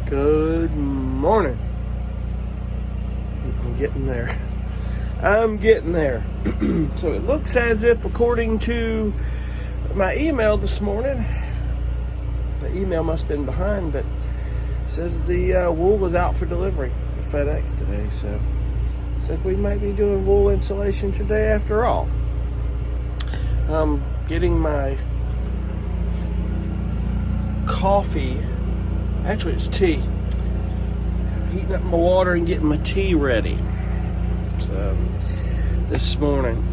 Good morning. I'm getting there. I'm getting there. So it looks as if, according to my email this morning, the email must have been behind, but it says the wool was out for delivery at FedEx today. So looks like we might be doing wool insulation today after all. I'm getting my coffee. Actually, it's tea. Heating up my water and getting my tea ready. So, this morning,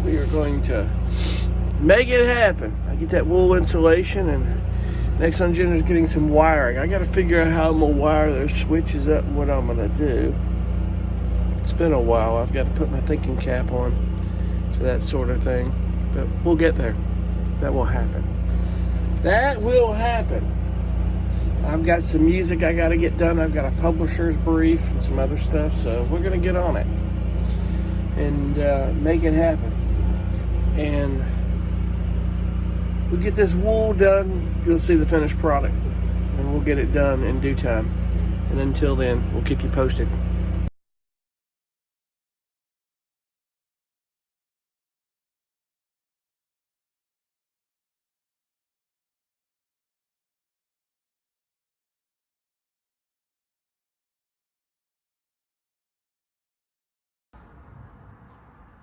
we are going to make it happen. I get that wool insulation, and next on Jenna's getting some wiring. I got to figure out how I'm going to wire those switches up and what I'm going to do. It's been a while. I've got to put my thinking cap on for that sort of thing. But we'll get there. That will happen. That will happen. I've got some music I got to get done. I've got a publisher's brief and some other stuff, so we're going to get on it and make it happen. And we get this wool done, you'll see the finished product, and we'll get it done in due time. And until then, we'll keep you posted.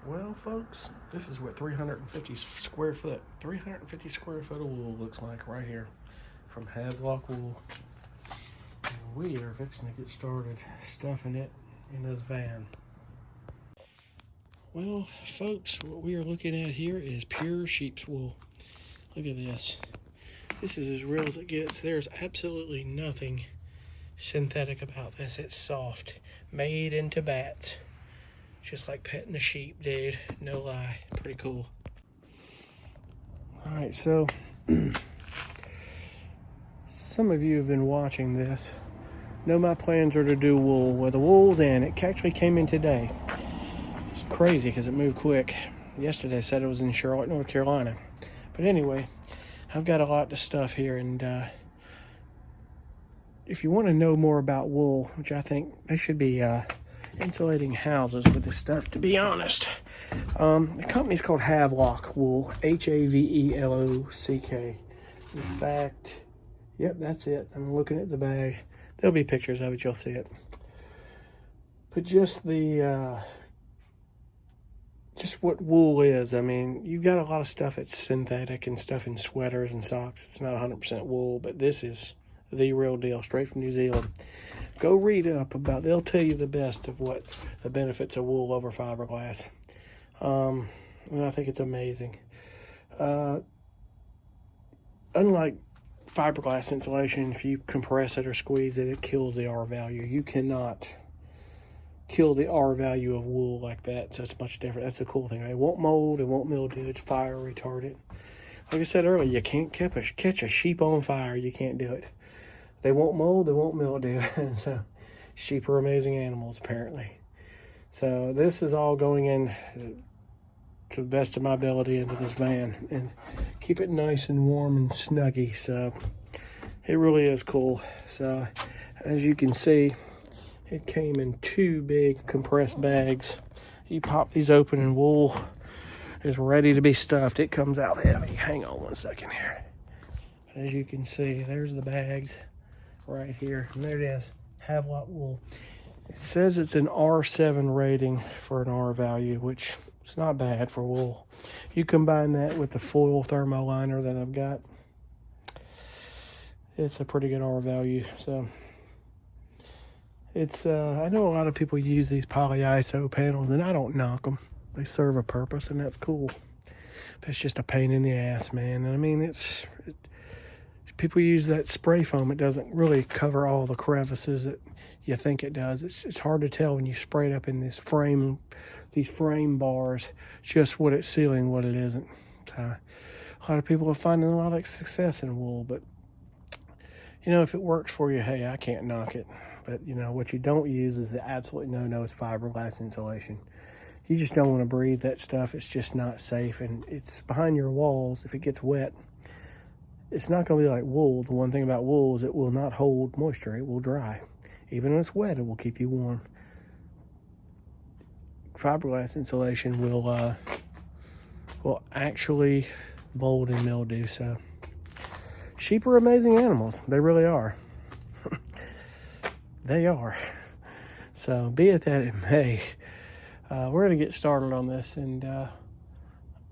Well, folks, this is what 350 square foot of wool looks like right here from Havelock Wool. And we are fixing to get started stuffing it in this van. Well, folks, what we are looking at here is pure sheep's wool. Look at this. This is as real as it gets. There's absolutely nothing synthetic about this. It's soft, made into bats. Just like petting a sheep, dude. No lie. Pretty cool. Alright, so some of you have been watching this. Know my plans are to do wool. Well, the wool's in. It actually came in today. It's crazy because it moved quick. Yesterday said it was in Charlotte, North Carolina. But anyway, I've got a lot of stuff here, and if you want to know more about wool, which I think they should be insulating houses with this stuff, to be honest. The company's called Havelock Wool, Havelock. In fact, yep, that's it. I'm looking at the bag. There'll be pictures of it, you'll see it. But just just what wool is. I mean, you've got a lot of stuff that's synthetic and stuff in sweaters and socks. It's not 100% wool, but this is the real deal, straight from New Zealand. Go read up about, they'll tell you the best of what the benefits of wool over fiberglass. And I think it's amazing. Unlike fiberglass insulation, if you compress it or squeeze it, it kills the R value. You cannot kill the R value of wool like that, so it's much different. That's the cool thing. It won't mold, it won't mildew, it's fire retardant. Like I said earlier, you can't catch a sheep on fire. You can't do it. They won't mold, they won't mildew. So sheep are amazing animals, apparently. So this is all going in to the best of my ability into this van and keep it nice and warm and snuggy. So it really is cool. So as you can see, it came in 2 big compressed bags. You pop these open and wool is ready to be stuffed. It comes out heavy. Hang on one second here. As you can see, there's the bags right here. And there it is, Havelock Wool. It says it's an R7 rating for an R value, which is not bad for wool. You combine that with the foil thermo liner that I've got, it's a pretty good R value. So it's, I know a lot of people use these polyiso panels, and I don't knock them. They serve a purpose, and that's cool. But it's just a pain in the ass, man. And I mean, people use that spray foam. It doesn't really cover all the crevices that you think it does. It's hard to tell when you spray it up in these frame bars, just what it's sealing, what it isn't. So a lot of people are finding a lot of success in wool, but you know, if it works for you, hey, I can't knock it. But you know, what you don't use is the absolute no-no is fiberglass insulation. You just don't want to breathe that stuff. It's just not safe, and it's behind your walls. If it gets wet, it's not going to be like wool. The one thing about wool is it will not hold moisture. It will dry. Even when it's wet, it will keep you warm. Fiberglass insulation will actually mold and mildew. So sheep are amazing animals. They really are. They are. So be it that it may, we're going to get started on this, and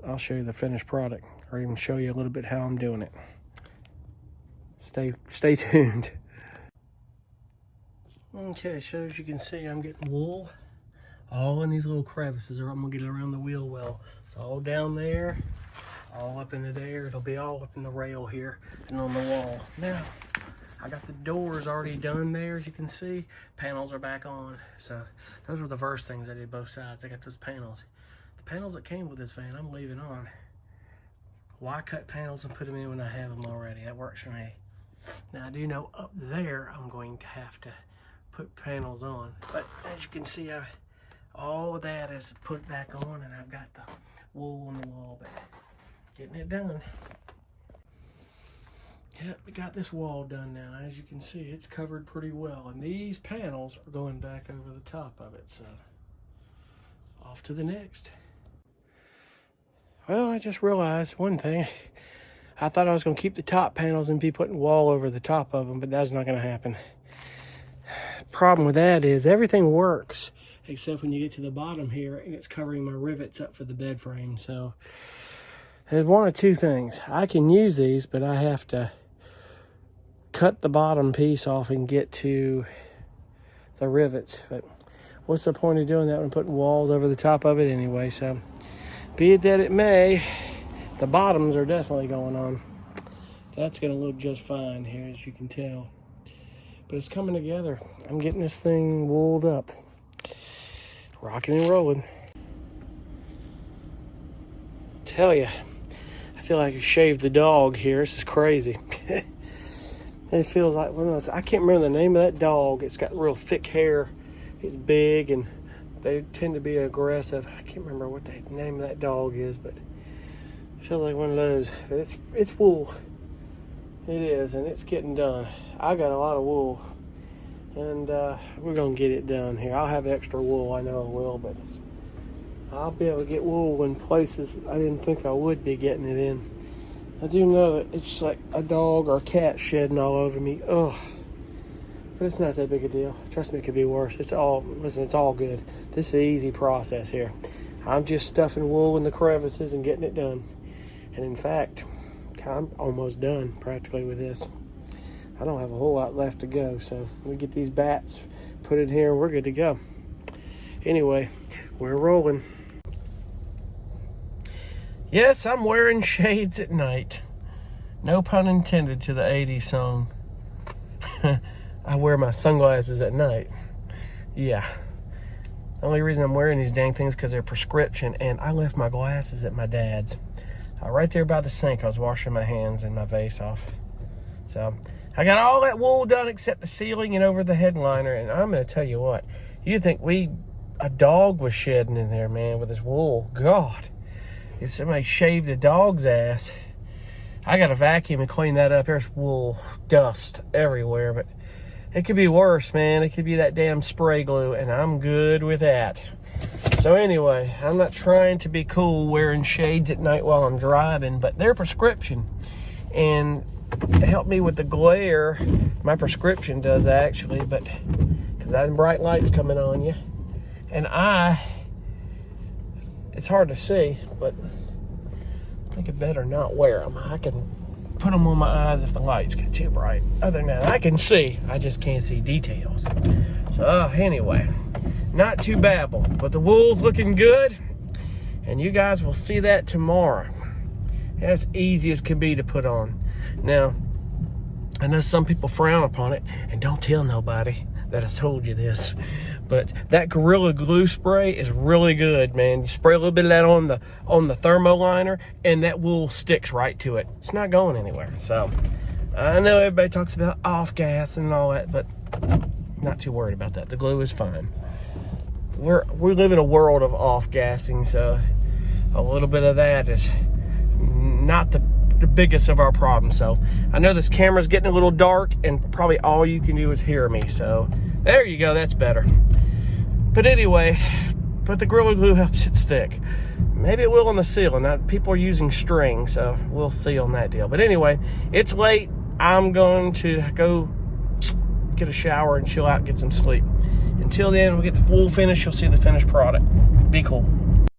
I'll show you the finished product, or even show you a little bit how I'm doing it. Stay tuned. Okay, so as you can see, I'm getting wool all in these little crevices, or I'm gonna get it around the wheel well. It's all down there, all up into there. It'll be all up in the rail here and on the wall. Now, I got the doors already done there, as you can see. Panels are back on. So those were the first things I did, both sides. I got those panels. The panels that came with this van, I'm leaving on. Why cut panels and put them in when I have them already? That works for me. Now I do know up there I'm going to have to put panels on, but as you can see, all of that is put back on, and I've got the wool on the wall, but getting it done. Yep, we got this wall done now. As you can see, it's covered pretty well, and these panels are going back over the top of it, so off to the next. Well, I just realized one thing. I thought I was going to keep the top panels and be putting wall over the top of them, but that's not going to happen. Problem with that is everything works except when you get to the bottom here and it's covering my rivets up for the bed frame. So there's one of two things. I can use these, but I have to cut the bottom piece off and get to the rivets. But what's the point of doing that when putting walls over the top of it anyway? So be it that it may, the bottoms are definitely going on. That's going to look just fine here, as you can tell. But it's coming together. I'm getting this thing wooled up. Rocking and rolling. Tell you, I feel like I shaved the dog here. This is crazy. It feels like one of those. I can't remember the name of that dog. It's got real thick hair. He's big, and they tend to be aggressive. I can't remember what the name of that dog is, but it feels like one of those. But it's wool. It is, and it's getting done. I got a lot of wool, and we're gonna get it done here. I'll have extra wool, I know I will, but I'll be able to get wool in places I didn't think I would be getting it in. I do know that it's like a dog or a cat shedding all over me. Ugh. But it's not that big a deal. Trust me, it could be worse. It's all good. This is an easy process here. I'm just stuffing wool in the crevices and getting it done. And in fact, I'm almost done practically with this. I don't have a whole lot left to go, so we get these bats put in here and we're good to go. Anyway, we're rolling. Yes, I'm wearing shades at night. No pun intended to the 80s song. I wear my sunglasses at night. Yeah. The only reason I'm wearing these dang things is because they're prescription, and I left my glasses at my dad's. Right there by the sink, I was washing my hands and my vase off. So I got all that wool done except the ceiling and over the headliner. And I'm going to tell you what, you'd think a dog was shedding in there, man, with this wool. God, if somebody shaved a dog's ass, I got to vacuum and clean that up. There's wool dust everywhere, but it could be worse, man. It could be that damn spray glue, and I'm good with that. So anyway, I'm not trying to be cool wearing shades at night while I'm driving, but they're prescription. And it helped me with the glare. My prescription does actually, but because I have bright lights coming on you. And it's hard to see, but I think it better not wear them. I can put them on my eyes if the lights get too bright. Other than that, I can see. I just can't see details. So anyway, not too babble, but the wool's looking good, and you guys will see that tomorrow. As easy as can be to put on. Now, I know some people frown upon it, and don't tell nobody that I told you this, but that Gorilla Glue spray is really good, man. You spray a little bit of that on the thermo liner, and that wool sticks right to it. It's not going anywhere. So I know everybody talks about off gas and all that, but not too worried about that. The glue is fine. We live in a world of off gassing, so a little bit of that is not the the biggest of our problems. So I know this camera's getting a little dark, and probably all you can do is hear me. So there you go, that's better. But anyway, but the Gorilla Glue helps it stick. Maybe it will on the seal. Now people are using string, so we'll see on that deal. But anyway, it's late. I'm going to go get a shower and chill out, get some sleep. Until then, we get the full finish. You'll see the finished product. Be cool.